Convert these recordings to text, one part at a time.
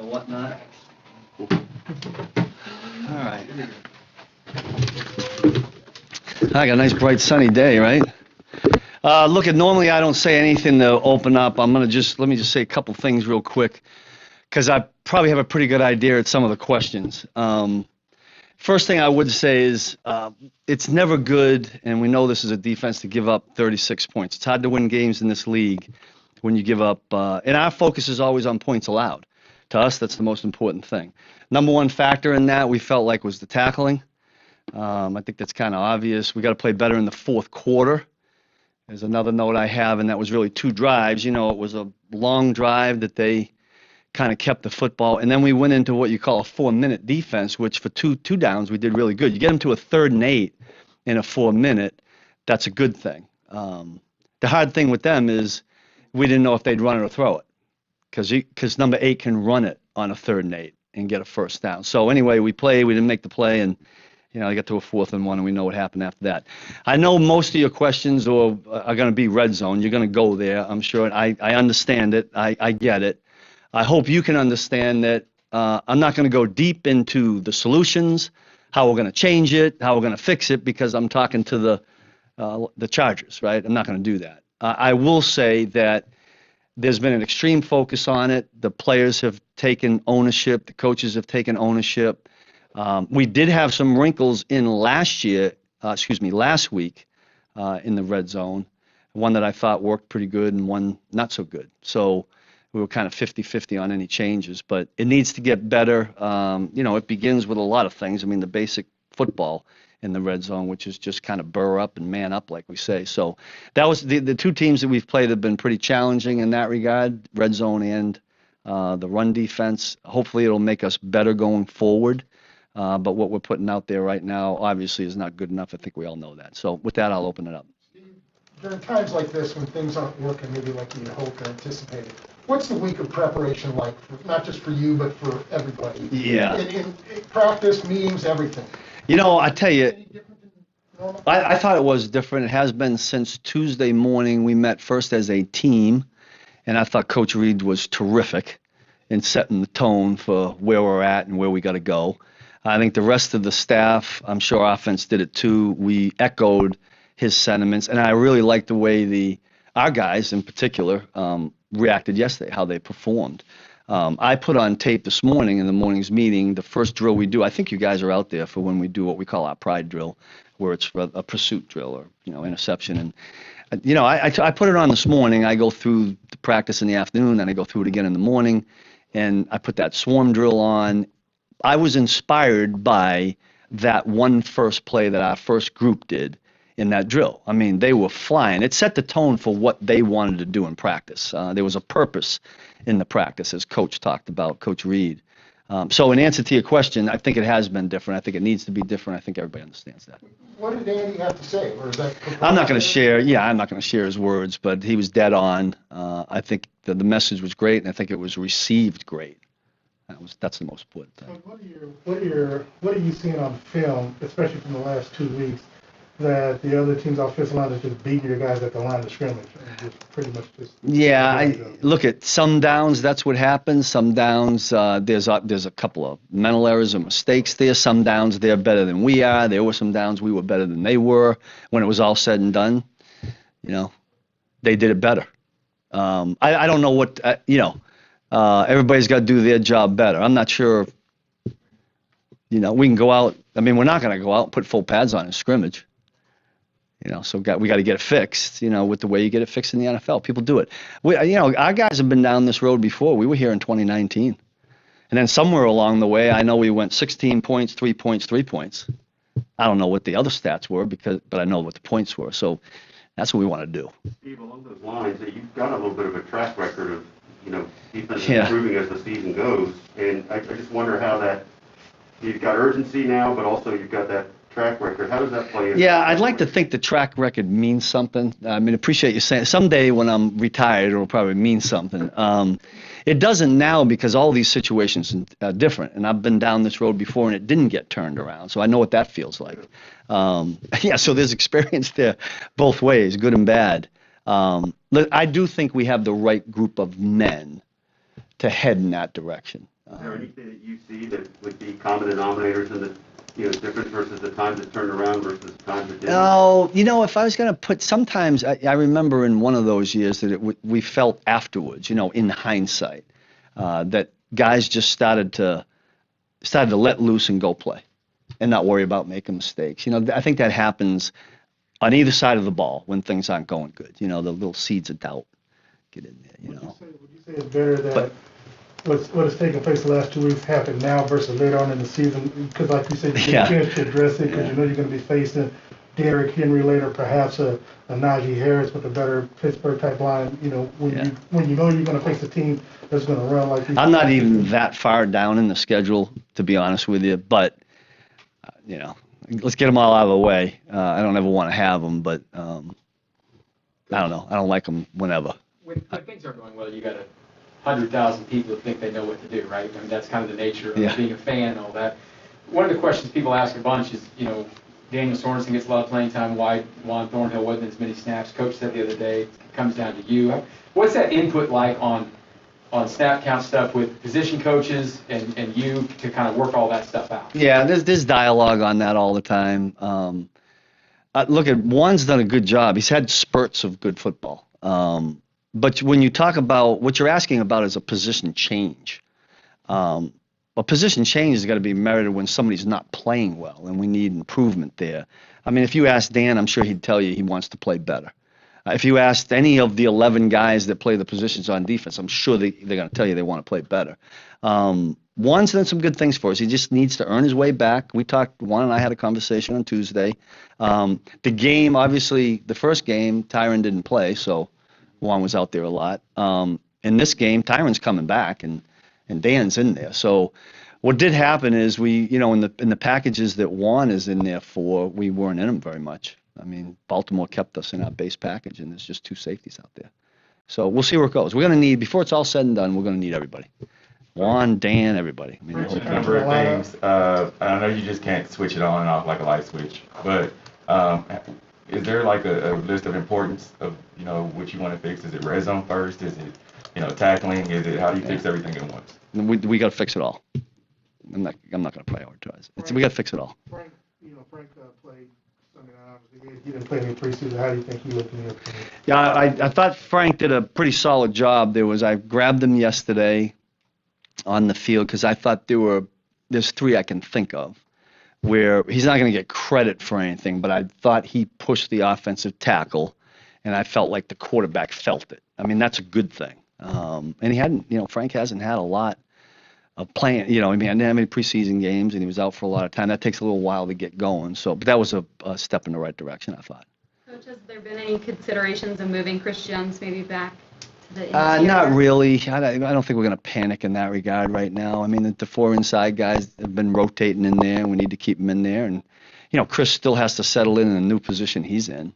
or whatnot. All right. I got a nice bright sunny day, right? Look, normally I don't say anything to open up. Let me just say a couple things real quick, because I probably have a pretty good idea at some of the questions. First thing I would say is it's never good, and we know this is a defense, to give up 36 points. It's hard to win games in this league when you give up, and our focus is always on points allowed. To us, that's the most important thing. Number one factor in that we felt like was the tackling. I think that's kind of obvious. We got to play better in the fourth quarter. There's another note I have, and that was really 2 drives. You know, it was a long drive that they kind of kept the football, and then we went into what you call a 4-minute defense, which for two downs we did really good. You get them to a 3rd and 8 in a 4-minute, that's a good thing. The hard thing with them is we didn't know if they'd run it or throw it, because number 8 can run it on a 3rd and 8 and get a first down. So anyway, we didn't make the play, and they got to a 4th and 1, and we know what happened after that. I know most of your questions are going to be red zone. You're going to go there, I'm sure. I understand it. I get it. I hope you can understand that I'm not going to go deep into the solutions, how we're going to change it, how we're going to fix it, because I'm talking to the Chargers, right? I'm not going to do that. I will say that there's been an extreme focus on it. The players have taken ownership. The coaches have taken ownership. We did have some wrinkles in last week in the red zone, one that I thought worked pretty good and one not so good. So we were kind of 50-50 on any changes, but it needs to get better. It begins with a lot of things. I mean, the basic football in the red zone, which is just kind of burr up and man up, like we say. So that was the 2 teams that we've played have been pretty challenging in that regard, red zone and the run defense. Hopefully it'll make us better going forward. But what we're putting out there right now obviously is not good enough. I think we all know that. So with that, I'll open it up. During times like this, when things aren't working maybe like you hoped or anticipated, what's the week of preparation like, not just for you, but for everybody? Yeah. In practice, meetings, everything. I tell you, I thought it was different. It has been since Tuesday morning. We met first as a team, and I thought Coach Reed was terrific in setting the tone for where we're at and where we got to go. I think the rest of the staff, I'm sure offense did it too. We echoed his sentiments, and I really liked the way our guys in particular reacted yesterday, how they performed. I put on tape this morning in the morning's meeting, the first drill we do. I think you guys are out there for when we do what we call our pride drill, where it's a pursuit drill or interception. And I put it on this morning. I go through the practice in the afternoon, and I go through it again in the morning, and I put that swarm drill on. I was inspired by that one first play that our first group did in that drill. I mean, they were flying. It set the tone for what they wanted to do in practice. There was a purpose in the practice, as Coach talked about, Coach Reed. So in answer to your question, I think it has been different. I think it needs to be different. I think everybody understands that. What did Andy have to say? Or is that I'm not going to share. Yeah, I'm not going to share his words, but he was dead on. I think the message was great, and I think it was received great. That's the most important thing. What are you seeing on film, especially from the last 2 weeks, that the other team's offensive line is just beating your guys at the line of scrimmage? Look at some downs. That's what happens. Some downs, there's a couple of mental errors and mistakes there. Some downs they're better than we are. There were some downs we were better than they were. When it was all said and done, they did it better. I don't know what everybody's got to do their job better. I'm not sure. We can go out. I mean, we're not going to go out and put full pads on in scrimmage. So we got to get it fixed, with the way you get it fixed in the NFL. People do it. Our guys have been down this road before. We were here in 2019. And then somewhere along the way, I know we went 16 points, 3 points, 3 points. I don't know what the other stats were, but I know what the points were. So that's what we want to do. Steve, along those lines, you've got a little bit of a track record of, defense improving as the season goes. And I just wonder how that, you've got urgency now, but also you've got that track record. How does that play in? Yeah, I'd like to think the track record means something. I mean, appreciate you saying. Someday when I'm retired, it'll probably mean something. It doesn't now because all these situations are different, and I've been down this road before, and it didn't get turned around, so I know what that feels like. So there's experience there both ways, good and bad. I do think we have the right group of men to head in that direction. Is there anything that you see that would be common denominators in the, difference versus the times it turned around versus the times it didn't? No, if I was going to put, sometimes I remember in one of those years that we felt afterwards, in hindsight, that guys just started to let loose and go play and not worry about making mistakes. I think that happens on either side of the ball when things aren't going good. The little seeds of doubt get in there, Would you say it's better that what has taken place the last 2 weeks happened now versus later on in the season? Because like you said, you get a chance to address it because you're going to be facing Derrick Henry later, perhaps a Najee Harris with a better Pittsburgh-type line. When you know you're going to face a team that's going to run like these. I'm not even that far down in the schedule, to be honest with you, but, let's get them all out of the way. I don't ever want to have them, but I don't know. I don't like them whenever. When things aren't going well, you got 100,000 people that think they know what to do, right? I mean, that's kind of the nature of being a fan and all that. One of the questions people ask a bunch is, Daniel Sorensen gets a lot of playing time. Why Juan Thornhill wasn't as many snaps? Coach said the other day, it comes down to you. What's that input like on snap count stuff with position coaches and you to kind of work all that stuff out? Yeah, there's dialogue on that all the time. Look, Juan's done a good job. He's had spurts of good football. But when you talk about what you're asking about is a position change. A position change has got to be merited when somebody's not playing well, and we need improvement there. I mean, if you ask Dan, I'm sure he'd tell you he wants to play better. If you asked any of the 11 guys that play the positions on defense, I'm sure they're going to tell you they want to play better. Juan's done some good things for us. He just needs to earn his way back. Juan and I had a conversation on Tuesday. The game, obviously, the first game, Tyron didn't play, so Juan was out there a lot. In this game, Tyron's coming back, and Dan's in there. So what did happen is we, in the packages that Juan is in there for, we weren't in them very much. I mean, Baltimore kept us in our base package, and there's just 2 safeties out there. So we'll see where it goes. We're going to need, before it's all said and done, we're going to need everybody. Juan, Dan, everybody. I mean, a number of things. I know you just can't switch it on and off like a light switch, but is there like a list of importance of, what you want to fix? Is it red zone first? Is it, tackling? Is it, how do you fix everything at once? We got to fix it all. I'm not going to prioritize. We got to fix it all. Frank played Sunday night. Obviously, he didn't play any preseason. How do you think he looked in the upcoming? Yeah, I thought Frank did a pretty solid job. I grabbed him yesterday on the field because I thought there's 3 I can think of where he's not going to get credit for anything, but I thought he pushed the offensive tackle, and I felt like the quarterback felt it. I mean, that's a good thing. And he hadn't, Frank hasn't had a lot of playing, I didn't have any preseason games, and he was out for a lot of time. That takes a little while to get going. So, but that was a step in the right direction, I thought. Coach, has there been any considerations of moving Chris Jones maybe back to the Not really. I don't think we're going to panic in that regard right now. I mean, the 4 inside guys have been rotating in there, and we need to keep them in there. And, Chris still has to settle in a new position he's in,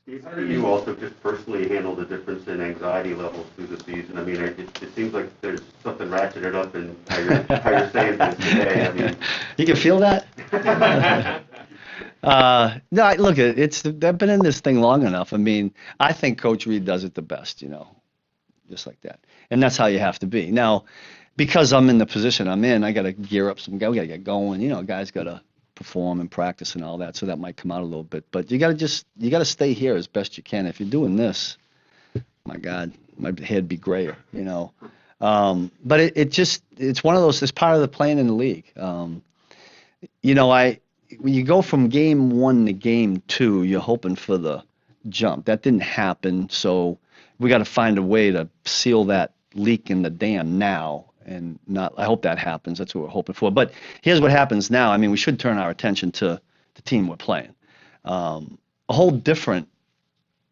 Steve, how do you also just personally handle the difference in anxiety levels through the season? I mean, it seems like there's something ratcheted up in how you're saying things today. I mean, you can feel that? No, look, I've been in this thing long enough. I mean, I think Coach Reed does it the best, just like that. And that's how you have to be. Now, because I'm in the position I'm in, I got to gear up some guys. We got to get going. Guys got to perform and practice and all that, so that might come out a little bit. But you got to stay here as best you can. If you're doing this, my God, my head be grayer, But it's one of those. It's part of the playing in the league. When you go from game 1 to game 2, you're hoping for the jump. That didn't happen, so we got to find a way to seal that leak in the dam now. And I hope that happens. That's what we're hoping for. But here's what happens now. I mean, we should turn our attention to the team we're playing. A whole different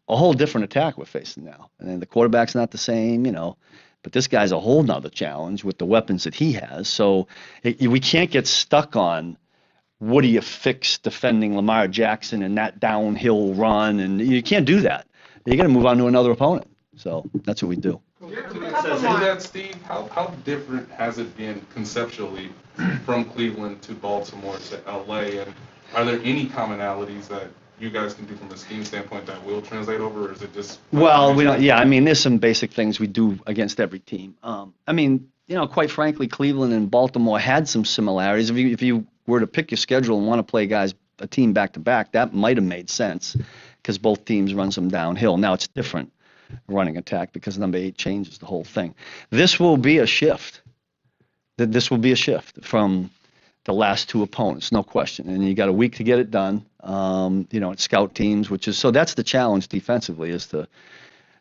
attack we're facing now. And then the quarterback's not the same, But this guy's a whole nother challenge with the weapons that he has. So we can't get stuck on what do you fix defending Lamar Jackson and that downhill run. And you can't do that. You got to move on to another opponent. So that's what we do. Steve, how different has it been conceptually from Cleveland to Baltimore to LA, and are there any commonalities that you guys can do from a scheme standpoint that will translate over, or is it just? Well, we don't. Yeah, I mean, there's some basic things we do against every team. I mean, quite frankly, Cleveland and Baltimore had some similarities. If you were to pick your schedule and want to play a team back to back, that might have made sense because both teams run some downhill. Now it's different running attack because number 8 changes the whole thing. This will be a shift. This will be a shift from the last 2 opponents, no question. And you got a week to get it done. It's scout teams, so that's the challenge defensively, is to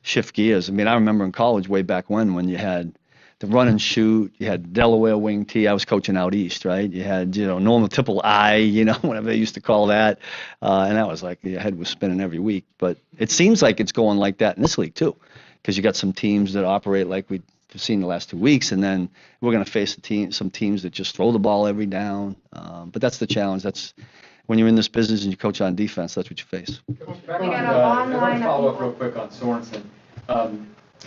shift gears. I mean, I remember in college way back when you had the run and shoot, you had Delaware wing T. I was coaching out east, right? You had, normal triple I, whatever they used to call that. And that was like your head was spinning every week. But it seems like it's going like that in this league too, because you got some teams that operate like we've seen the last 2 weeks, and then we're going to face some teams that just throw the ball every down. But that's the challenge. That's when you're in this business and you coach on defense, that's what you face. I want to follow up real quick on Sorensen.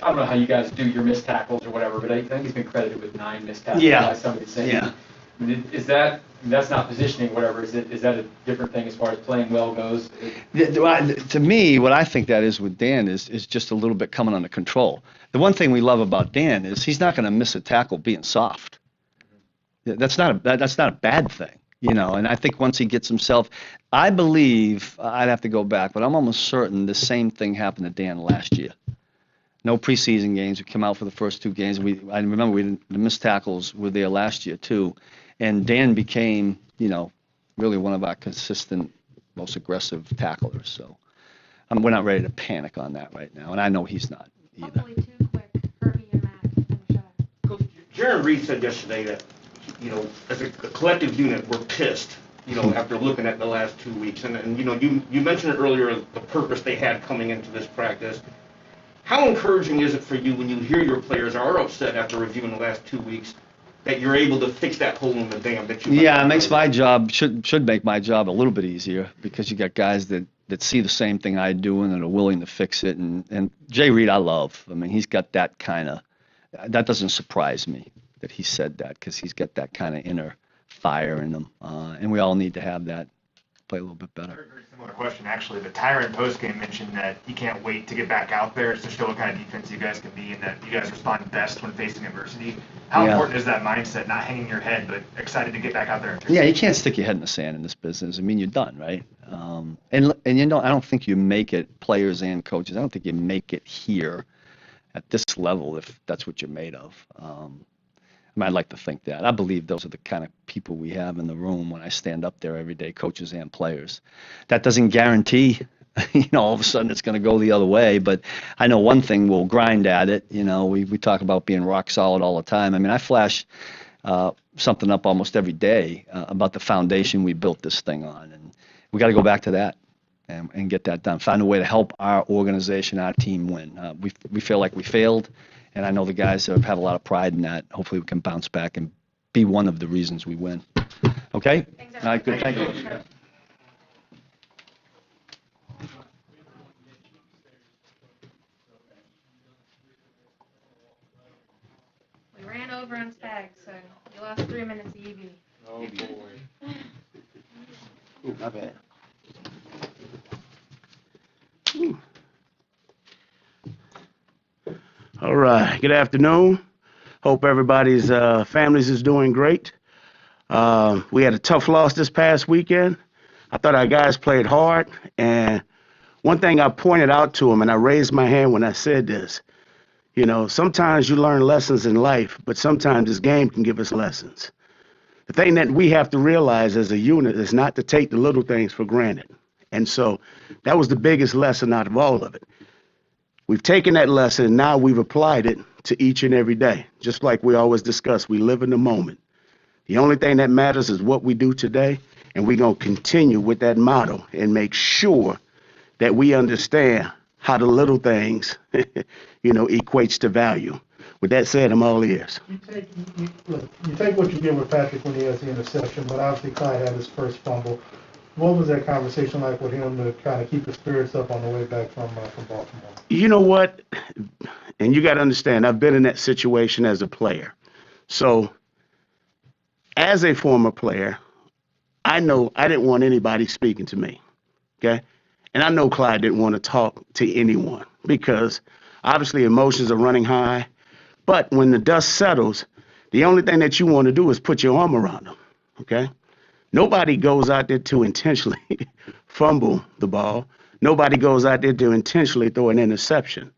I don't know how you guys do your missed tackles or whatever, but I think he's been credited with 9 missed tackles by somebody saying. Yeah. I mean, that's not positioning, whatever. Is that a different thing as far as playing well goes? To me, what I think that is with Dan is just a little bit coming under control. The one thing we love about Dan is he's not going to miss a tackle being soft. That's not a bad thing, And I think once he gets himself, I believe I'd have to go back, but I'm almost certain the same thing happened to Dan last year. No preseason games. We came out for the first 2 games. I remember the missed tackles were there last year too, and Dan became, really one of our consistent, most aggressive tacklers. So we're not ready to panic on that right now, and I know he's not either. Hopefully 2 quick, Herbie and Matt can finish up. Coach, Jaron Reed said yesterday that, as a collective unit, we're pissed, after looking at the last 2 weeks. And you mentioned it earlier, the purpose they had coming into this practice. How encouraging is it for you when you hear your players are upset after reviewing the last 2 weeks that you're able to fix that hole in the dam that you? Yeah, it makes my job should make my job a little bit easier because you got guys that see the same thing I do and that are willing to fix it. And Jay Reed, I love. I mean, he's got that that doesn't surprise me that he said that because he's got that kind of inner fire in him, and we all need to have that. Play a little bit better. Very similar question, actually. The Tyron postgame mentioned that he can't wait to get back out there to show what kind of defense you guys can be and that you guys respond best when facing adversity. How important is that mindset, not hanging your head, but excited to get back out there? Yeah, you can't stick your head in the sand in this business. I mean, you're done, right? And I don't think you make it, players and coaches, I don't think you make it here at this level if that's what you're made of. I'd like to think that. I believe those are the kind of people we have in the room when I stand up there every day, coaches and players. That doesn't guarantee, all of a sudden it's going to go the other way. But I know one thing, we'll grind at it. We talk about being rock solid all the time. I mean, I flash something up almost every day about the foundation we built this thing on. And we got to go back to that and get that done. Find a way to help our organization, our team win. We feel like we failed. And I know the guys have a lot of pride in that. Hopefully we can bounce back and be one of the reasons we win. Okay? Thanks, All right, good. Thank you. We ran over on Stag, so you lost 3 minutes of EV. Oh, boy. Ooh, not bad. All right. Good afternoon. Hope everybody's families is doing great. We had a tough loss this past weekend. I thought our guys played hard. And one thing I pointed out to them, and I raised my hand when I said this, sometimes you learn lessons in life, but sometimes this game can give us lessons. The thing that we have to realize as a unit is not to take the little things for granted. And so that was the biggest lesson out of all of it. We've taken that lesson and now we've applied it to each and every day. Just like we always discuss, we live in the moment. The only thing that matters is what we do today, and we're going to continue with that motto and make sure that we understand how the little things, equates to value. With that said, I'm all ears. You take what you get with Patrick when he has the interception, but obviously Clyde had his first fumble. What was that conversation like with him to kind of keep his spirits up on the way back from Baltimore? You know what? And you got to understand, I've been in that situation as a player. So as a former player, I know I didn't want anybody speaking to me, okay? And I know Clyde didn't want to talk to anyone because obviously emotions are running high. But when the dust settles, the only thing that you want to do is put your arm around them, okay? Nobody goes out there to intentionally fumble the ball. Nobody goes out there to intentionally throw an interception.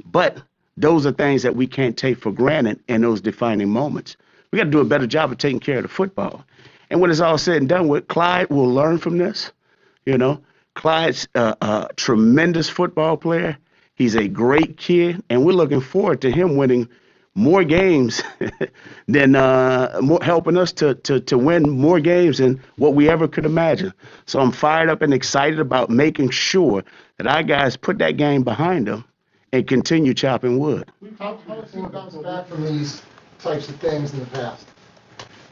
But those are things that we can't take for granted in those defining moments. We got to do a better job of taking care of the football. And when it's all said and done with, Clyde will learn from this. You know, Clyde's a tremendous football player. He's a great kid, and we're looking forward to him winning more games than helping us to win more games than what we ever could imagine. So I'm fired up and excited about making sure that our guys put that game behind them and continue chopping wood. How does he bounce back from these types of things in the past?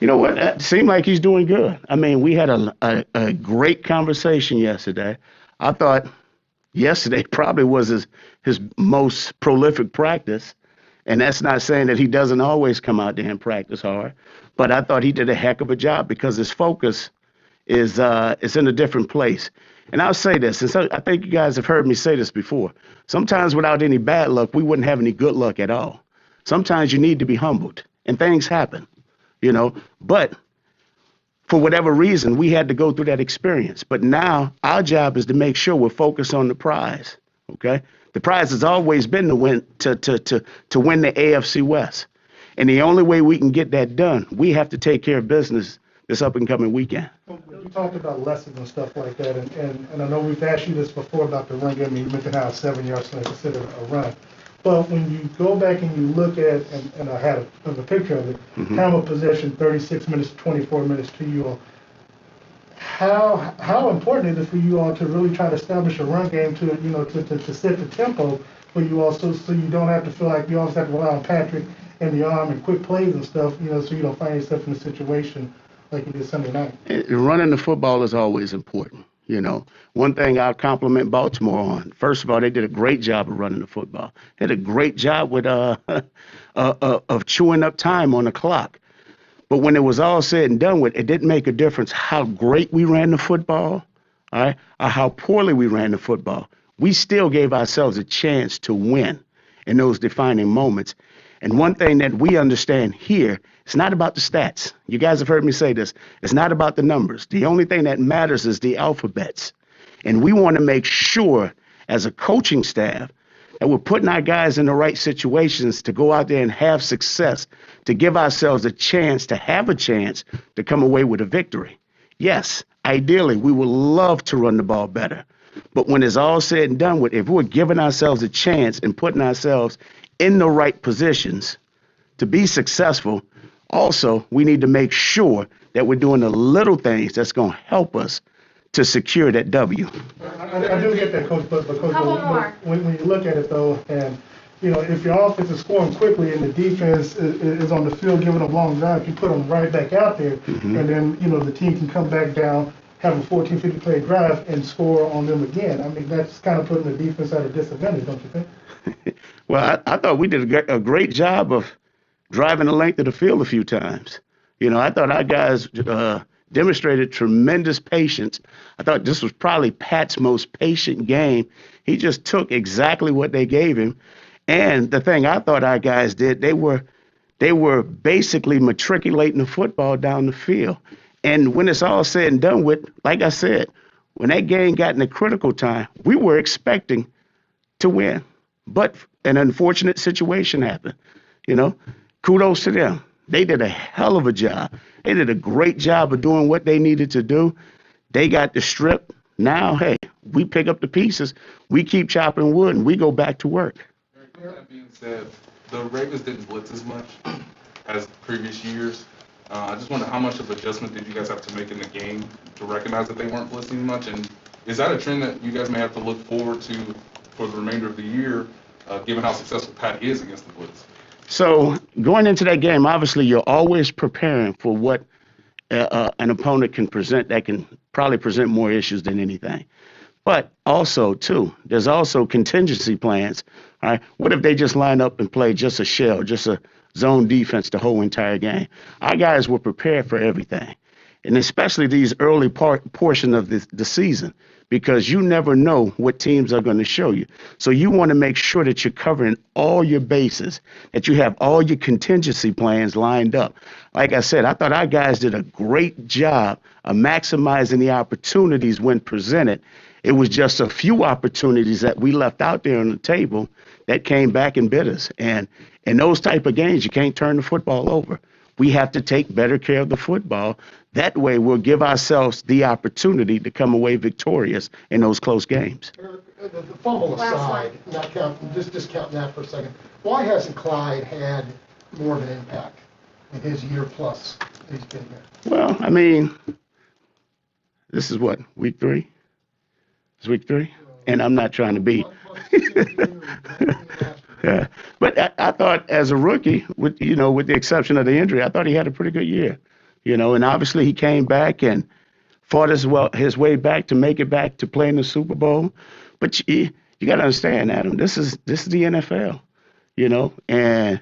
You know what? It seemed like he's doing good. I mean, we had a great conversation yesterday. I thought yesterday probably was his most prolific practice. And that's not saying that he doesn't always come out there and practice hard. But I thought he did a heck of a job because his focus is in a different place. And I'll say this, and so I think you guys have heard me say this before. Sometimes without any bad luck, we wouldn't have any good luck at all. Sometimes you need to be humbled, and things happen, you know. But for whatever reason, we had to go through that experience. But now our job is to make sure we're focused on the prize, okay? The prize has always been to win to win the AFC West. And the only way we can get that done, we have to take care of business this up and coming weekend. You talked about lessons and stuff like that, and I know we've asked you this before about the run game. You mentioned how 7 yards is considered a run. But when you go back and you look at, and I had a picture of it, time of possession, 36 minutes, 24 minutes to you all. How important is it for you all to really try to establish a run game to set the tempo for you all, so you don't have to feel like you always have to rely on Patrick and the arm and quick plays and stuff, so you don't find yourself in a situation like you did Sunday night. Running the football is always important. You know, one thing I'll compliment Baltimore on, first of all, they did a great job of running the football. They did a great job with of chewing up time on the clock. But when it was all said and done with, it didn't make a difference how great we ran the football, all right, or how poorly we ran the football. We still gave ourselves a chance to win in those defining moments. And one thing that we understand here, it's not about the stats. You guys have heard me say this. It's not about the numbers. The only thing that matters is the alphabets. And we want to make sure as a coaching staff that we're putting our guys in the right situations to go out there and have success, to give ourselves a chance to have a chance to come away with a victory. Yes, ideally, we would love to run the ball better. But when it's all said and done with, if we're giving ourselves a chance and putting ourselves in the right positions to be successful, also, we need to make sure that we're doing the little things that's going to help us to secure that W. I do get that, Coach, but when you look at it, though, and, if your offense is scoring quickly and the defense is on the field giving them long drives, you put them right back out there, and then, the team can come back down, have a 14, 50-play drive, and score on them again. I mean, that's kind of putting the defense at a disadvantage, don't you think? Well, I thought we did a great job of driving the length of the field a few times. I thought our guys demonstrated tremendous patience. I thought this was probably Pat's most patient game. He just took exactly what they gave him. And the thing I thought our guys did, they were basically matriculating the football down the field. And when it's all said and done with, like I said, when that game got in a critical time, we were expecting to win. But an unfortunate situation happened. Kudos to them. They did a hell of a job. They did a great job of doing what they needed to do. They got the strip. Now, hey, we pick up the pieces. We keep chopping wood, and we go back to work. That being said, the Ravens didn't blitz as much as previous years. I just wonder how much of adjustment did you guys have to make in the game to recognize that they weren't blitzing much? And is that a trend that you guys may have to look forward to for the remainder of the year, given how successful Pat is against the blitz? So going into that game, obviously you're always preparing for what an opponent can present that can probably present more issues than anything. But also, too, there's also contingency plans. All right, what if they just line up and play just a shell, just a zone defense the whole entire game? Our guys were prepared for everything, and especially these early portion of the season, because you never know what teams are going to show you. So you want to make sure that you're covering all your bases, that you have all your contingency plans lined up. Like I said, I thought our guys did a great job of maximizing the opportunities when presented. It was just a few opportunities that we left out there on the table that came back and bit us. And in those type of games, you can't turn the football over. We have to take better care of the football. That way, we'll give ourselves the opportunity to come away victorious in those close games. The fumble aside, just discounting that for a second, why hasn't Clyde had more of an impact in his year plus that he's been here? Well, I mean, this is what, week 3? It's week 3? And I'm not trying to be. Yeah. But I thought as a rookie, with the exception of the injury, I thought he had a pretty good year. And obviously he came back and fought his way back to make it back to play in the Super Bowl. But you got to understand, Adam, this is the NFL, and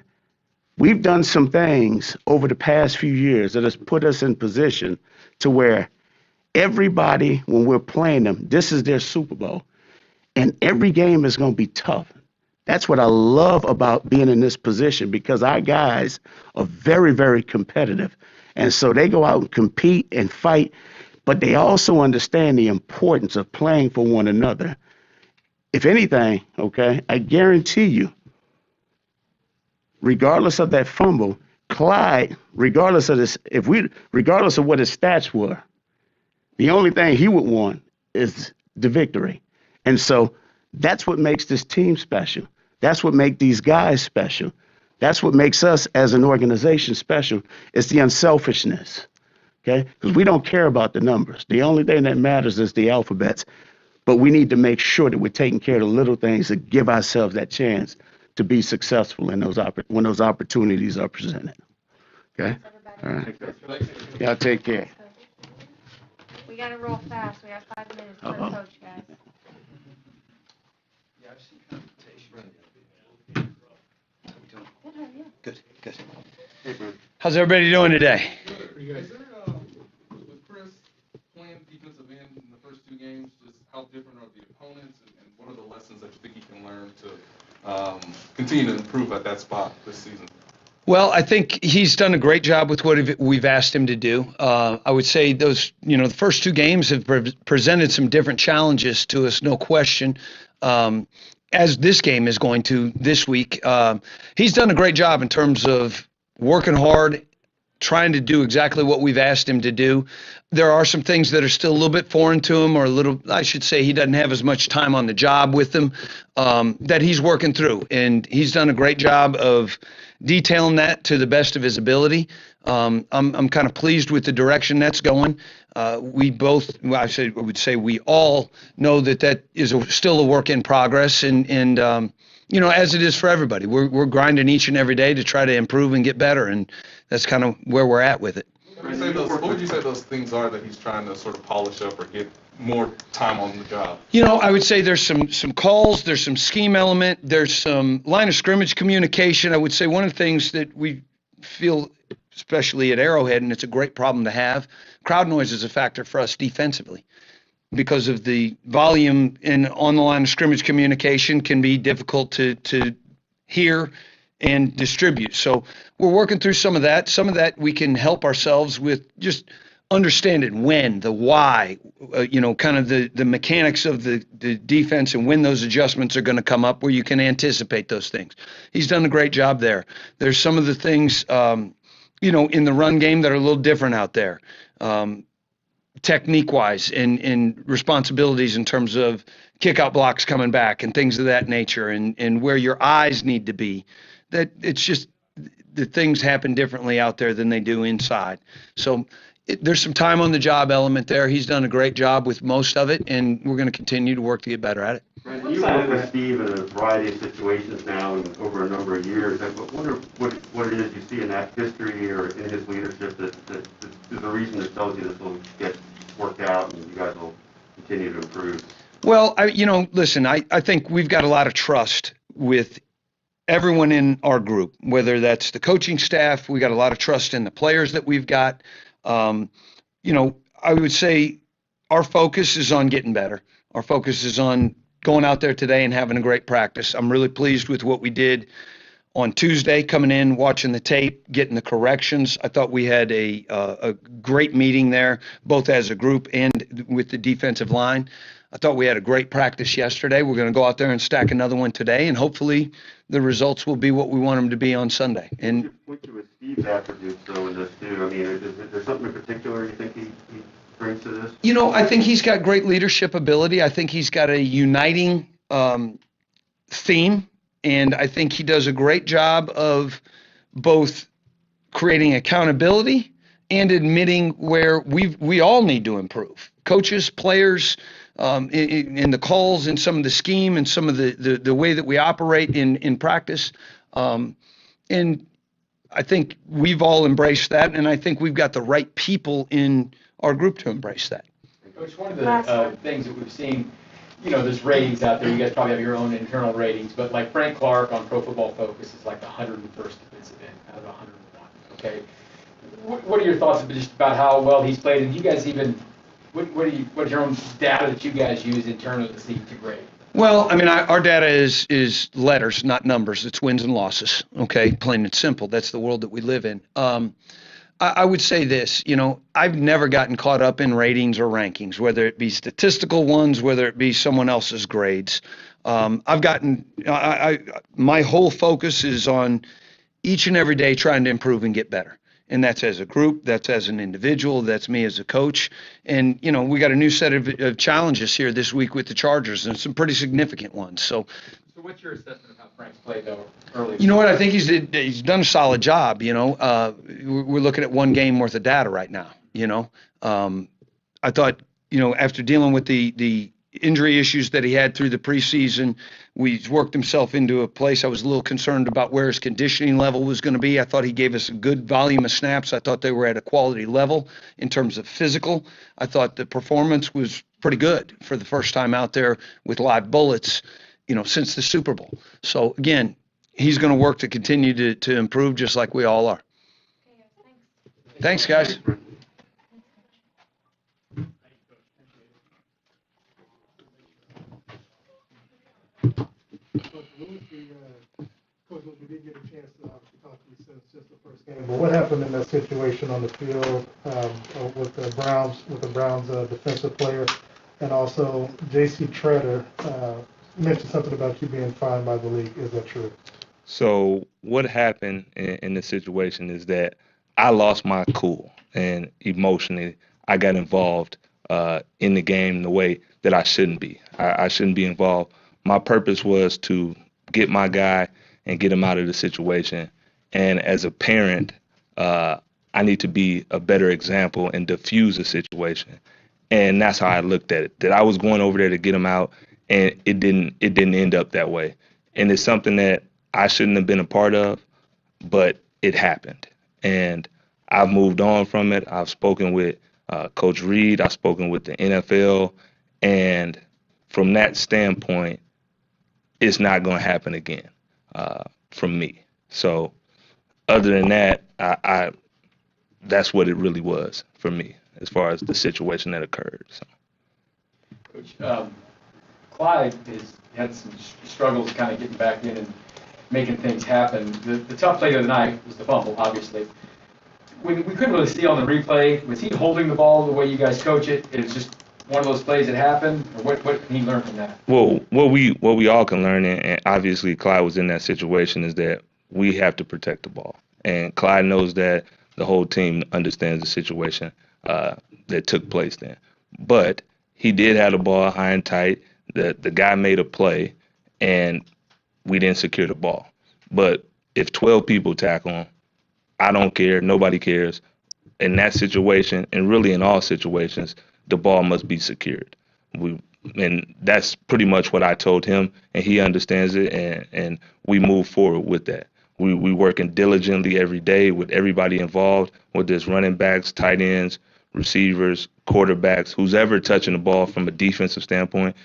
we've done some things over the past few years that has put us in position to where everybody, when we're playing them, this is their Super Bowl. And every game is going to be tough. That's what I love about being in this position, because our guys are very, very competitive. And so they go out and compete and fight, but they also understand the importance of playing for one another. If anything, okay, I guarantee you, regardless of that fumble, Clyde, regardless of what his stats were, the only thing he would want is the victory. And so that's what makes this team special. That's what makes these guys special. That's what makes us as an organization special. It's the unselfishness, okay? Because we don't care about the numbers. The only thing that matters is the alphabets. But we need to make sure that we're taking care of the little things to give ourselves that chance to be successful in when those opportunities are presented. Okay? All right. Y'all take care. We got to roll fast. We have 5 minutes for the coach, guys. Good, good. How's everybody doing today? Is there, with Chris playing defensive end in the first 2 games, just how different are the opponents, and what are the lessons that you think he can learn to continue to improve at that spot this season? Well, I think he's done a great job with what we've asked him to do. I would say those, the first 2 games have presented some different challenges to us, no question. As this game is going to this week, he's done a great job in terms of working hard, trying to do exactly what we've asked him to do. There are some things that are still a little bit foreign to him, or I should say he doesn't have as much time on the job with them, that he's working through. And he's done a great job of detailing that to the best of his ability. I'm kind of pleased with the direction that's going. We both, I would say we all know that is still a work in progress, and as it is for everybody, we're grinding each and every day to try to improve and get better, and that's kind of where we're at with it. What would you say those things are that he's trying to sort of polish up or get more time on the job? I would say there's some calls, there's some scheme element, there's some line of scrimmage communication. I would say one of the things that we feel, especially at Arrowhead, and it's a great problem to have, crowd noise is a factor for us defensively, because of the volume on the line of scrimmage communication can be difficult to hear and distribute. So we're working through some of that. Some of that we can help ourselves with just understanding when, the why, kind of the mechanics of the defense and when those adjustments are going to come up, where you can anticipate those things. He's done a great job there. There's some of the things, in the run game that are a little different out there, technique-wise and responsibilities in terms of kick-out blocks coming back and things of that nature, and where your eyes need to be. That it's just the things happen differently out there than they do inside. So there's some time on the job element there. He's done a great job with most of it, and we're going to continue to work to get better at it. Brendan, you've worked with Steve in a variety of situations now and over a number of years. I wonder what it is you see in that history or in his leadership that is a reason that tells you this will get worked out and you guys will continue to improve. Well, listen, I think we've got a lot of trust with everyone in our group, whether that's the coaching staff. We got a lot of trust in the players that we've got. I would say our focus is on getting better. Our focus is on going out there today and having a great practice. I'm really pleased with what we did on Tuesday, coming in, watching the tape, getting the corrections. I thought we had a great meeting there, both as a group and with the defensive line. I thought we had a great practice yesterday. We're going to go out there and stack another one today, and hopefully the results will be what we want them to be on Sunday. And What you with Steve's attributes, though, in this, too? I mean, is there something in particular you think he brings to this? You know, I think he's got great leadership ability. I think he's got a uniting theme, and I think he does a great job of both creating accountability and admitting where we all need to improve. Coaches, players, in the calls and some of the scheme and some of the way that we operate in practice. And I think we've all embraced that, and I think we've got the right people in our group to embrace that. Coach, one of the things that we've seen, you know, there's ratings out there. You guys probably have your own internal ratings, but like Frank Clark on Pro Football Focus is like the 101st defensive end out of 101. Okay, what are your thoughts just about how well he's played? And do you guys even what is your own data that you guys use internally to see to grade? Well, I mean, our data is letters, not numbers. It's wins and losses. Okay, plain and simple. That's the world that we live in. I would say this, you know, I've never gotten caught up in ratings or rankings, whether it be statistical ones, whether it be someone else's grades. My whole focus is on each and every day trying to improve and get better. And that's as a group, that's as an individual, that's me as a coach. And, you know, we got a new set of challenges here this week with the Chargers, and some pretty significant ones. So what's your assessment of how Frank's played, though, early? You know what? I think he's done a solid job, you know. We're looking at one game worth of data right now, you know. I thought, you know, after dealing with the injury issues that he had through the preseason, he's worked himself into a place. I was a little concerned about where his conditioning level was going to be. I thought he gave us a good volume of snaps. I thought they were at a quality level in terms of physical. I thought the performance was pretty good for the first time out there with live bullets, you know, since the Super Bowl. So, again, he's going to work to continue to improve just like we all are. Thanks, guys. Coach, we did get a chance to obviously talk to you since the first game. But what happened in that situation on the field with the Browns defensive player, and also J.C. Treader mentioned something about you being fined by the league. Is that true? So what happened in the situation is that I lost my cool, and emotionally I got involved in the game in the way that I shouldn't be. I shouldn't be involved. My purpose was to get my guy and get him out of the situation. And as a parent, I need to be a better example and diffuse the situation. And that's how I looked at it, that I was going over there to get him out, and it didn't end up that way. And it's something that I shouldn't have been a part of, but it happened. And I've moved on from it. I've spoken with Coach Reed. I've spoken with the NFL. And from that standpoint, it's not going to happen again from me. So other than that, I that's what it really was for me as far as the situation that occurred. So. Coach, Clyde has had some struggles kind of getting back in and making things happen. The tough play of the night was the fumble, obviously. We couldn't really see on the replay. Was he holding the ball the way you guys coach it? It was just one of those plays that happened, or what can he learn from that? Well, what we all can learn, and obviously Clyde was in that situation, is that we have to protect the ball. And Clyde knows that. The whole team understands the situation that took place then. But he did have the ball high and tight. The guy made a play, and we didn't secure the ball. But if 12 people tackle him, I don't care. Nobody cares. In that situation, and really in all situations, the ball must be secured. And that's pretty much what I told him, and he understands it, and we move forward with that. We working diligently every day with everybody involved, whether it's running backs, tight ends, receivers, quarterbacks, who's ever touching the ball from a defensive standpoint.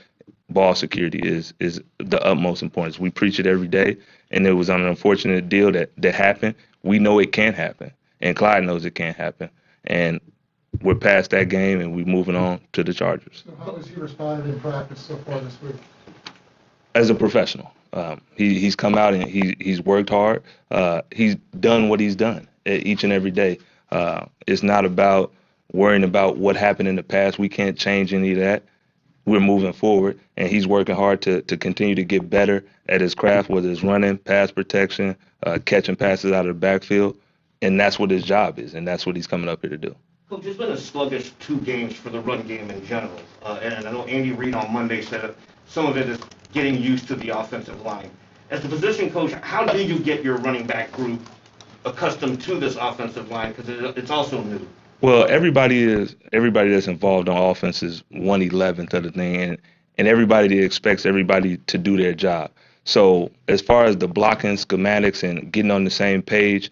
Ball security is the utmost importance. We preach it every day, and it was an unfortunate deal that happened. We know it can't happen, and Clyde knows it can't happen. And we're past that game and we're moving on to the Chargers. So how has he responded in practice so far this week? As a professional, he's come out and he's worked hard. He's done what he's done each and every day. It's not about worrying about what happened in the past. We can't change any of that. We're moving forward, and he's working hard to continue to get better at his craft, whether it's running, pass protection, catching passes out of the backfield, and that's what his job is, and that's what he's coming up here to do. Coach, it's been a sluggish 2 games for the run game in general, and I know Andy Reid on Monday said that some of it is getting used to the offensive line. As the position coach, how do you get your running back group accustomed to this offensive line, because it's also new? Well, everybody that's involved on offense is 1/11th of the thing, and everybody expects everybody to do their job. So as far as the blocking schematics and getting on the same page,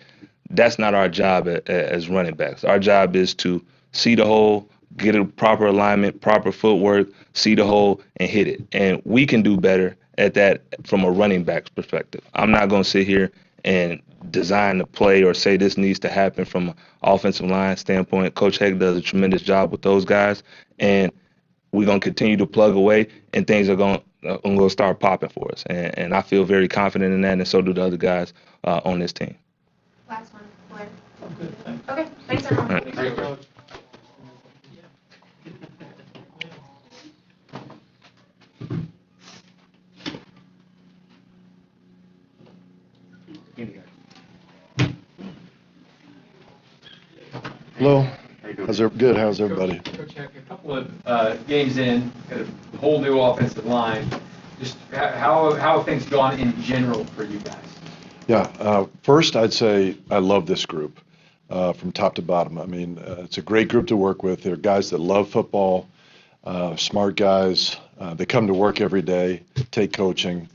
that's not our job as running backs. Our job is to see the hole, get a proper alignment, proper footwork, see the hole, and hit it. And we can do better at that from a running back's perspective. I'm not going to sit here and design the play or say this needs to happen from an offensive line standpoint. Coach Heck does a tremendous job with those guys, and we're going to continue to plug away, and things are going to start popping for us. And I feel very confident in that, and so do the other guys on this team. Last one, Blair. Okay, thanks everyone. All right. Thank you. Hello. Good. How's everybody? Coach Heck, a couple of games in, got a whole new offensive line. Just how have things gone in general for you guys? Yeah. First, I'd say I love this group from top to bottom. I mean, it's a great group to work with. They're guys that love football, smart guys. They come to work every day, take coaching.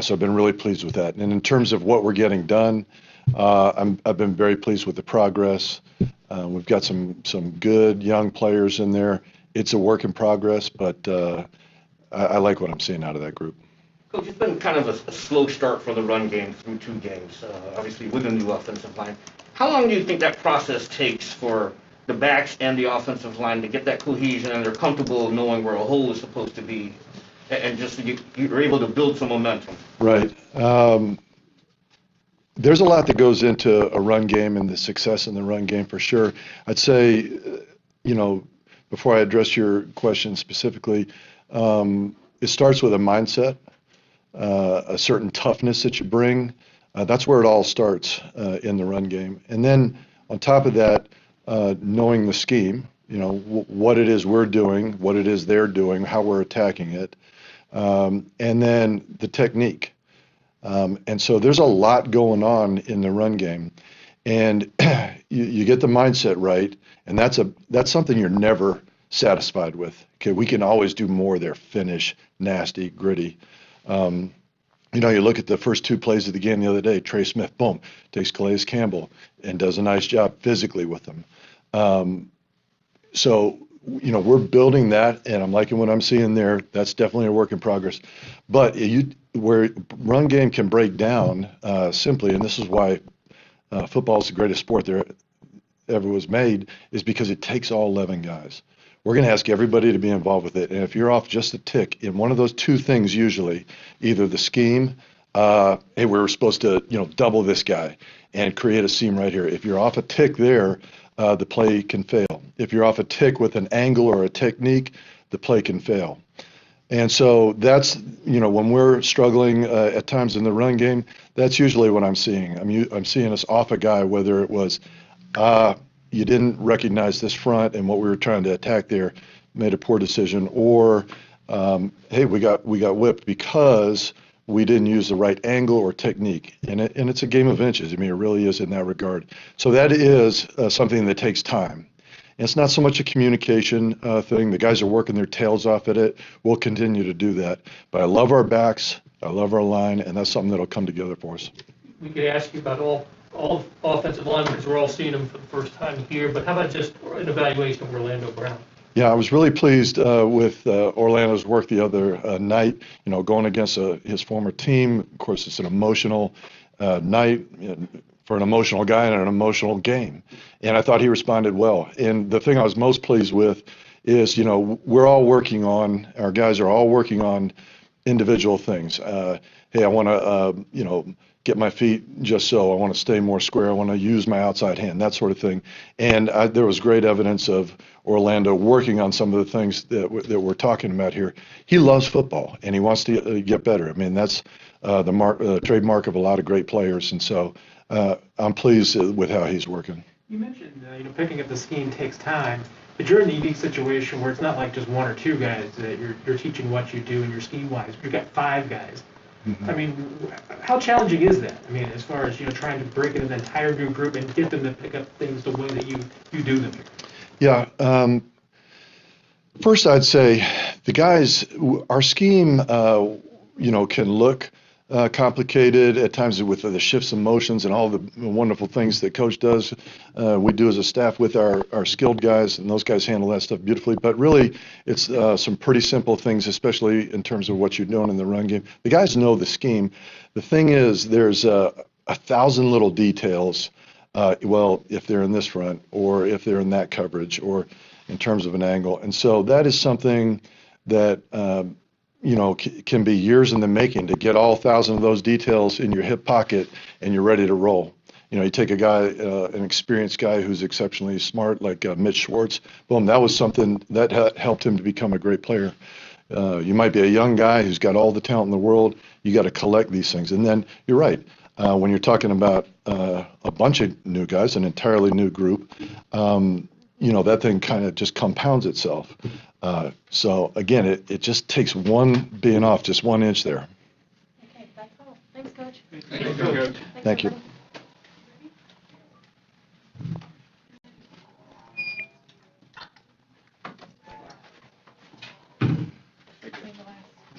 So I've been really pleased with that. And in terms of what we're getting done, I've been very pleased with the progress. We've got some good young players in there. It's a work in progress, but I like what I'm seeing out of that group. Coach, it's been kind of a slow start for the run game through 2 games, obviously with a new offensive line. How long do you think that process takes for the backs and the offensive line to get that cohesion and they're comfortable knowing where a hole is supposed to be, and just so you're able to build some momentum? Right. There's a lot that goes into a run game and the success in the run game for sure. I'd say, before I address your question specifically, it starts with a mindset, a certain toughness that you bring. That's where it all starts in the run game. And then on top of that, knowing the scheme, what it is we're doing, what it is they're doing, how we're attacking it, and then the technique. And so there's a lot going on in the run game, and you get the mindset right, and that's something you're never satisfied with. Okay, we can always do more there. Finish, nasty, gritty. You look at the first 2 plays of the game the other day. Trey Smith, boom, takes Calais Campbell and does a nice job physically with them. So we're building that, and I'm liking what I'm seeing there. That's definitely a work in progress. But where run game can break down simply, and this is why football is the greatest sport there ever was made, is because it takes all 11 guys. We're going to ask everybody to be involved with it. And if you're off just a tick in one of those 2 things, usually, either the scheme, hey, we're supposed to, double this guy and create a seam right here. If you're off a tick there, the play can fail. If you're off a tick with an angle or a technique, the play can fail. And so that's, when we're struggling at times in the run game, that's usually what I'm seeing. I'm seeing us off a guy, whether it was, you didn't recognize this front and what we were trying to attack there, made a poor decision, or, hey, we got whipped because we didn't use the right angle or technique. And it's a game of inches. It really is in that regard. So that is something that takes time. And it's not so much a communication thing. The guys are working their tails off at it. We'll continue to do that. But I love our backs. I love our line, and that's something that'll come together for us. We could ask you about all offensive linemen because we're all seeing them for the first time here. But how about just an evaluation of Orlando Brown? Yeah, I was really pleased with Orlando's work the other night, going against his former team. Of course, it's an emotional night for an emotional guy in an emotional game. And I thought he responded well. And the thing I was most pleased with is, our guys are all working on individual things. Hey, I want to, get my feet just so. I want to stay more square. I want to use my outside hand, that sort of thing. And there was great evidence of Orlando working on some of the things that we're talking about here. He loves football, and he wants to get better. I mean, that's the trademark of a lot of great players. And so I'm pleased with how he's working. You mentioned, picking up the scheme takes time, but you're in a unique situation where it's not like just one or two guys that you're teaching what you do in your scheme-wise. You've got 5 guys. Mm-hmm. I mean, how challenging is that? I mean, as far as, trying to break in an entire new group and get them to pick up things the way that you do them here? Yeah. First, I'd say the guys, our scheme, can look complicated at times with the shifts and motions and all the wonderful things that Coach does. We do as a staff with our skilled guys, and those guys handle that stuff beautifully. But really, it's some pretty simple things, especially in terms of what you're doing in the run game. The guys know the scheme. The thing is, there's 1,000 little details. If they're in this front, or if they're in that coverage, or in terms of an angle. And so that is something that can be years in the making to get all 1,000 of those details in your hip pocket and you're ready to roll. You take a guy, an experienced guy who's exceptionally smart, like Mitch Schwartz. Boom, that was something that helped him to become a great player. You might be a young guy who's got all the talent in the world. You got to collect these things. And then you're right. When you're talking about a bunch of new guys, an entirely new group, that thing kind of just compounds itself. So again, it just takes being off just 1 inch there. Okay, that's all. Thanks, Coach. Thank you, Coach. Thank you.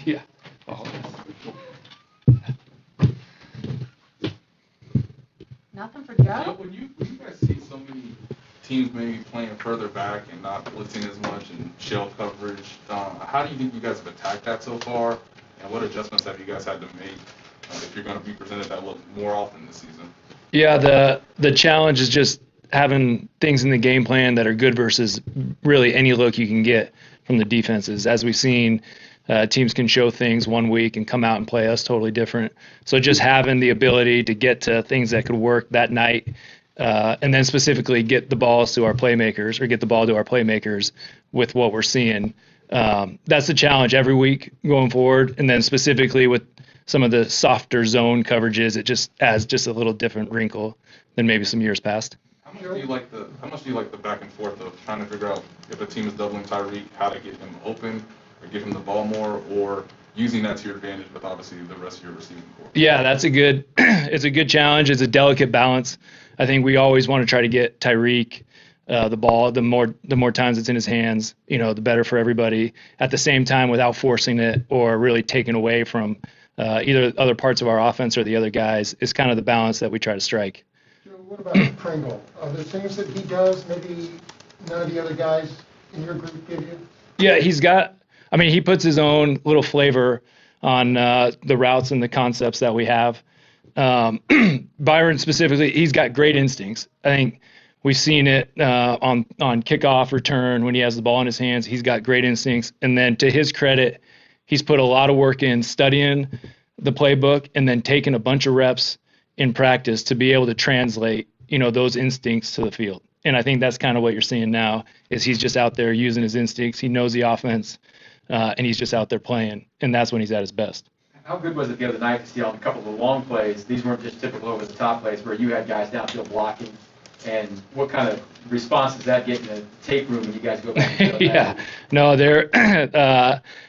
Yeah. Nothing for Joe? When you guys see so many teams maybe playing further back and not blitzing as much and shell coverage, how do you think you guys have attacked that so far? And what adjustments have you guys had to make if you're going to be presented that look more often this season? Yeah, the challenge is just having things in the game plan that are good versus really any look you can get from the defenses. As we've seen, teams can show things one week and come out and play us totally different. So just having the ability to get to things that could work that night, and then specifically get the ball to our playmakers with what we're seeing. That's the challenge every week going forward. And then specifically with some of the softer zone coverages, it just adds just a little different wrinkle than maybe some years past. How much do you like the back and forth of trying to figure out if a team is doubling Tyreek, how to get him open or give him the ball more, or using that to your advantage with obviously the rest of your receiving corps? Yeah, that's it's a good challenge. It's a delicate balance. I think we always want to try to get Tyreek the ball. The more times it's in his hands, the better for everybody. At the same time, without forcing it or really taking away from either other parts of our offense or the other guys, is kind of the balance that we try to strike. Joe, what about Pringle? Are there things that he does maybe none of the other guys in your group give you? Yeah, he puts his own little flavor on the routes and the concepts that we have. Byron specifically, he's got great instincts. I think we've seen it on kickoff return when he has the ball in his hands. He's got great instincts. And then to his credit, he's put a lot of work in studying the playbook and then taking a bunch of reps in practice to be able to translate, those instincts to the field. And I think that's kind of what you're seeing now is he's just out there using his instincts. He knows the offense, and he's just out there playing. And that's when he's at his best. How good was it the other night to see on a couple of the long plays? These weren't just typical over-the-top plays where you had guys downfield blocking. And what kind of response does that get in the tape room when you guys go back and Yeah. No, they're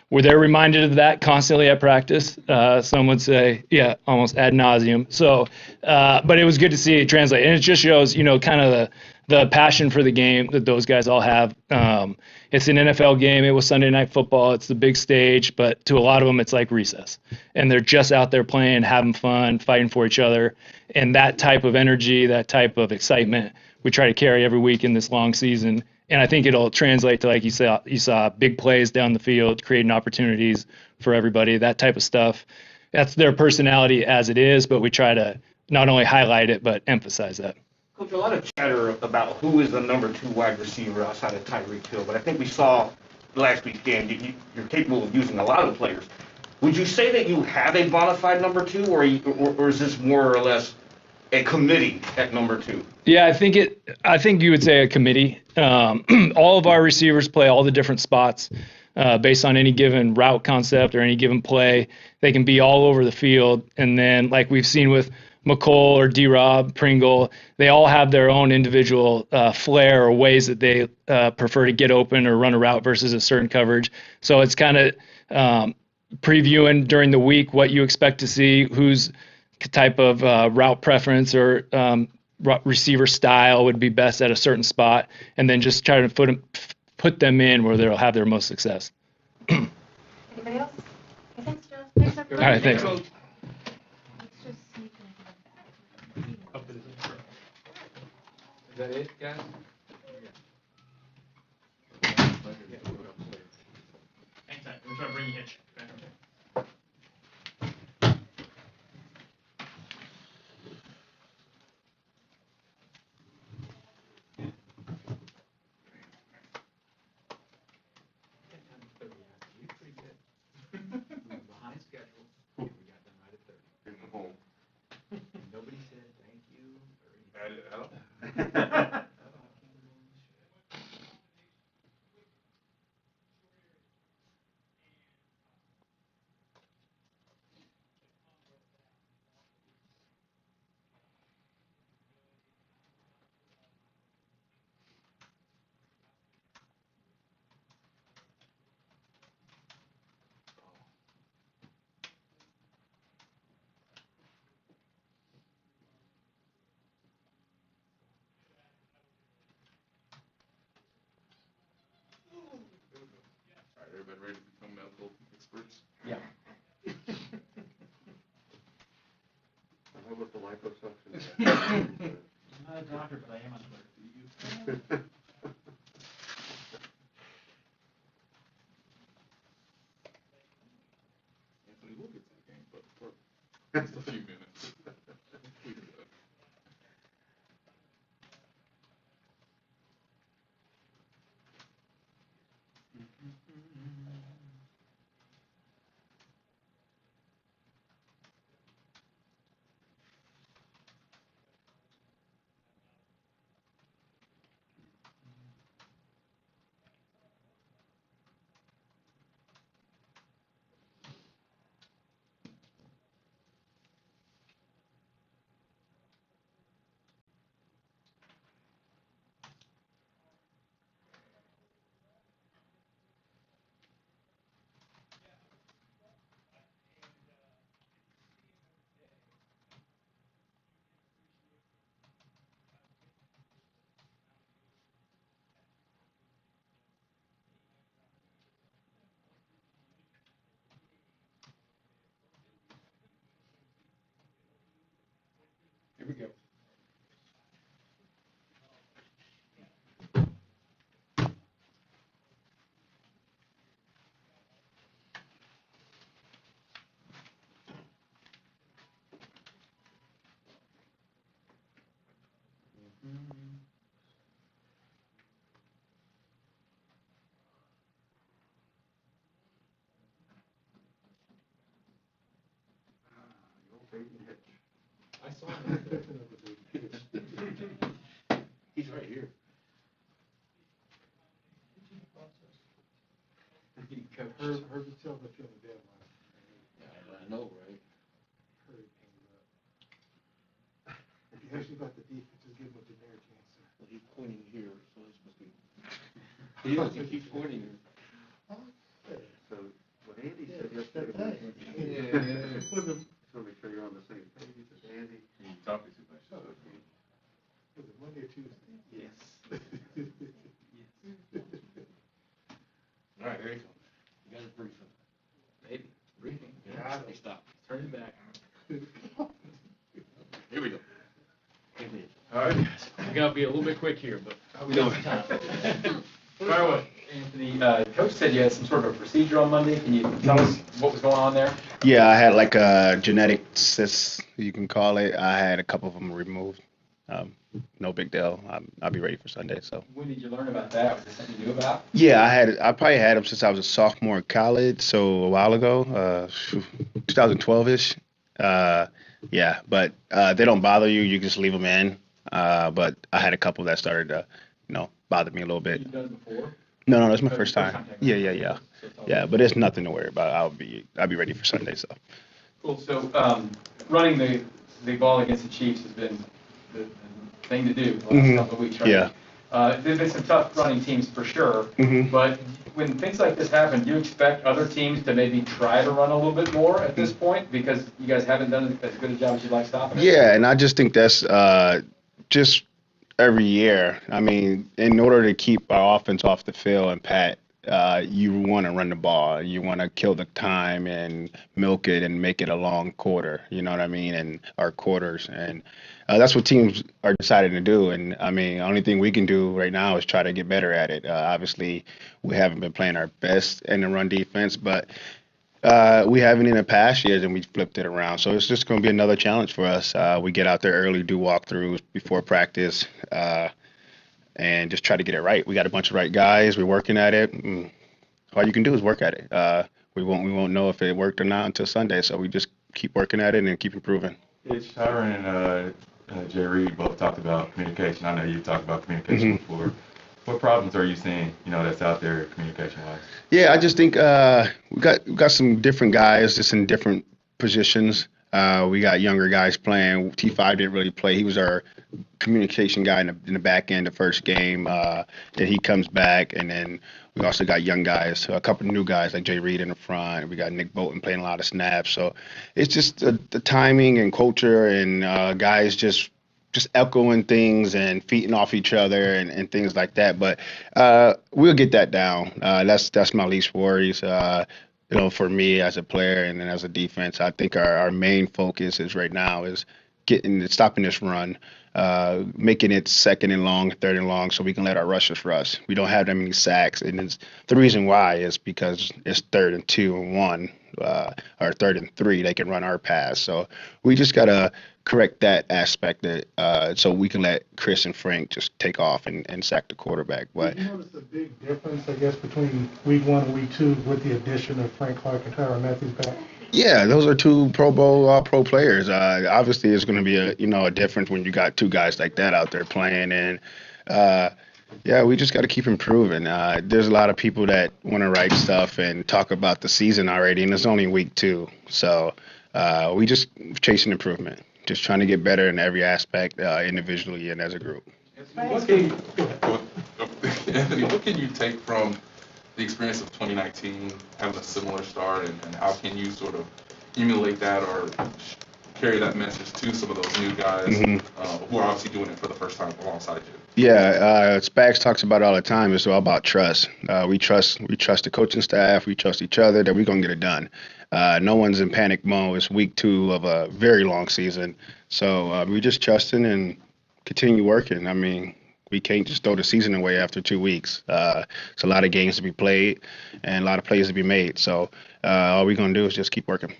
reminded of that constantly at practice. Some would say, almost ad nauseum. So, but it was good to see it translate. And it just shows, kind of the passion for the game that those guys all have. It's an NFL game. It was Sunday Night Football. It's the big stage, but to a lot of them, it's like recess. And they're just out there playing, having fun, fighting for each other. And that type of energy, that type of excitement, we try to carry every week in this long season. And I think it'll translate to, like you saw big plays down the field, creating opportunities for everybody, that type of stuff. That's their personality as it is, but we try to not only highlight it but emphasize that. Coach, a lot of chatter about who is the number 2 wide receiver outside of Tyreek Hill, but I think we saw last week's game you're capable of using a lot of players. Would you say that you have a bona fide number 2, or is this more or less a committee at number 2? Yeah, I think you would say a committee. All of our receivers play all the different spots based on any given route concept or any given play. They can be all over the field, and then like we've seen with McColl or D-Rob, Pringle, they all have their own individual flair or ways that they prefer to get open or run a route versus a certain coverage. So it's kind of previewing during the week what you expect to see, whose type of route preference or receiver style would be best at a certain spot, and then just try to put them in where they'll have their most success. Anybody else? Okay, thanks, Joe. Thanks, everybody. All right, thanks. Let's just sneak in. Is that it, guys? Anytime. We're trying to bring you hitch. Behind schedule. We got them right at 30. Nobody said thank you or anything. All right, everybody ready to become medical experts? Yeah. How about the liposuction? I'm not a doctor, but I am on Twitter. Anthony, we'll get to the game, but for just a few minutes. Here we go. I saw him. He's right here. Heard you tell that you're on the deadline. Yeah, I know, right? Heard it came up. If you actually got the defense, just give him a generic answer. Well, he's pointing here, so this must be. He is, he keeps pointing here. So, what Andy said yesterday. Yeah. So make sure you're on the same page as Andy. You talk too much. Was it Monday or Tuesday? Yes. All right, here he comes. You gotta brief him. Maybe. Briefing. Yeah. Hey, stop. Turn it back. Here we go. Andy. All right. I'm gonna be a little bit quick here, but How we doing? fire away. Anthony, Coach said you had some sort of a procedure on Monday. Can you tell us what was going on there? Yeah, I had like a genetic cyst you can call it. I had a couple of them removed. No big deal. I'll be ready for Sunday. So. When did you learn about that? Was it something you knew about? Yeah, I probably had them since I was a sophomore in college, so a while ago, 2012ish. Yeah, but they don't bother you. You can just leave them in. But I had a couple that started to, bother me a little bit. You've done it before? No, that's my first time. Yeah. Yeah, but it's nothing to worry about. I'll be ready for Sunday. So. Cool. So running the ball against the Chiefs has been the thing to do the last couple of weeks, right? Yeah. There's been some tough running teams for sure, but when things like this happen, do you expect other teams to maybe try to run a little bit more at this point because you guys haven't done as good a job as you'd like stopping it? Yeah, and I just think that's just every year. I mean, in order to keep our offense off the field and pat, you want to run the ball. You want to kill the time and milk it and make it a long quarter. You know what I mean? And our quarters. And that's what teams are deciding to do. And I mean, the only thing we can do right now is try to get better at it. Obviously, we haven't been playing our best in the run defense, but we haven't in the past years, and we flipped it around. So it's just going to be another challenge for us. We get out there early, do walkthroughs before practice, and just try to get it right. We got a bunch of right guys. We're working at it. All you can do is work at it. We won't know if it worked or not until Sunday. So we just keep working at it and keep improving. It's Tyron and Jay Reed both talked about communication. I know you talked about communication before. What problems are you seeing, that's out there communication-wise? Yeah, I just think we got some different guys just in different positions. We got younger guys playing. T5 didn't really play. He was our communication guy in the back end the first game. Then he comes back, and then we also got young guys, a couple of new guys like Jay Reed in the front. We got Nick Bolton playing a lot of snaps. So it's just the timing and culture and guys just echoing things and feeding off each other and things like that. But we'll get that down. That's my least worries. For me as a player and as a defense, I think our main focus is right now is stopping this run, making it second and long, third and long, so we can let our rushers rush. We don't have that many sacks, and the reason why is because it's 3rd and 2 and 1, or 3rd and 3. They can run our pass, so we just gotta correct that aspect so we can let Chris and Frank just take off and sack the quarterback. But you notice a big difference, I guess, between week 1 and week 2 with the addition of Frank Clark and Tyrann Matthews back? Yeah, those are 2 Pro Bowl All-Pro players. Obviously, it's going to be a difference when you got 2 guys like that out there playing. And we just got to keep improving. There's a lot of people that want to write stuff and talk about the season already, and it's only week 2. So we just chasing improvement, just trying to get better in every aspect, individually and as a group. Anthony, what can you take from the experience of 2019, having a similar start, and how can you sort of emulate that or carry that message to some of those new guys who are obviously doing it for the first time alongside you? Yeah, Spags talks about it all the time. It's all about trust. We trust the coaching staff. We trust each other that we're going to get it done. No one's in panic mode. It's week 2 of a very long season. So we just trusting and continue working. I mean, we can't just throw the season away after 2 weeks. It's a lot of games to be played and a lot of plays to be made. So all we're going to do is just keep working.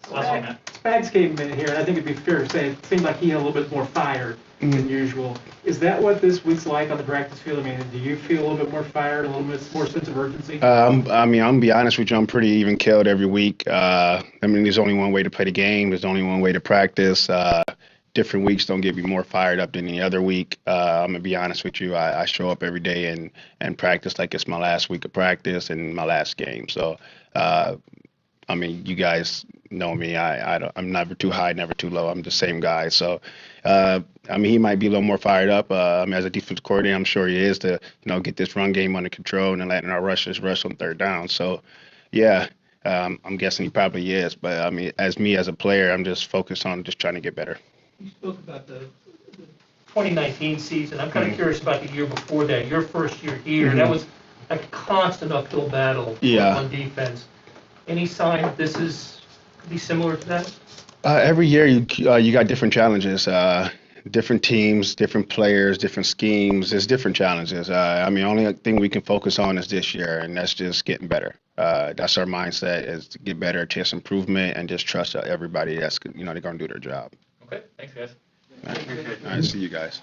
Spags came in here, and I think it'd be fair to say it seemed like he had a little bit more fire than usual. Is that what this week's like on the practice field? I mean, do you feel a little bit more fired, a little bit more sense of urgency? I'm going to be honest with you. I'm pretty even killed every week. There's only one way to play the game. There's only one way to practice. Different weeks don't get me more fired up than the other week. I'm going to be honest with you. I show up every day and practice like it's my last week of practice and my last game. So, you guys know me. I'm never too high, never too low. I'm the same guy. So, he might be a little more fired up. As a defensive coordinator, I'm sure he is to, get this run game under control and then letting our rushers rush on 3rd down. So, yeah, I'm guessing he probably is. But, as a player, I'm just focused on just trying to get better. You spoke about the 2019 season. I'm kind of curious about the year before that, your first year here. That was a constant uphill battle on defense. Any sign that this could be similar to that? Every year you got different challenges, different teams, different players, different schemes. There's different challenges. The only thing we can focus on is this year, and that's just getting better. That's our mindset, is to get better, chase improvement, and just trust everybody that's, they're going to do their job. Okay, thanks, guys. All right, see you guys.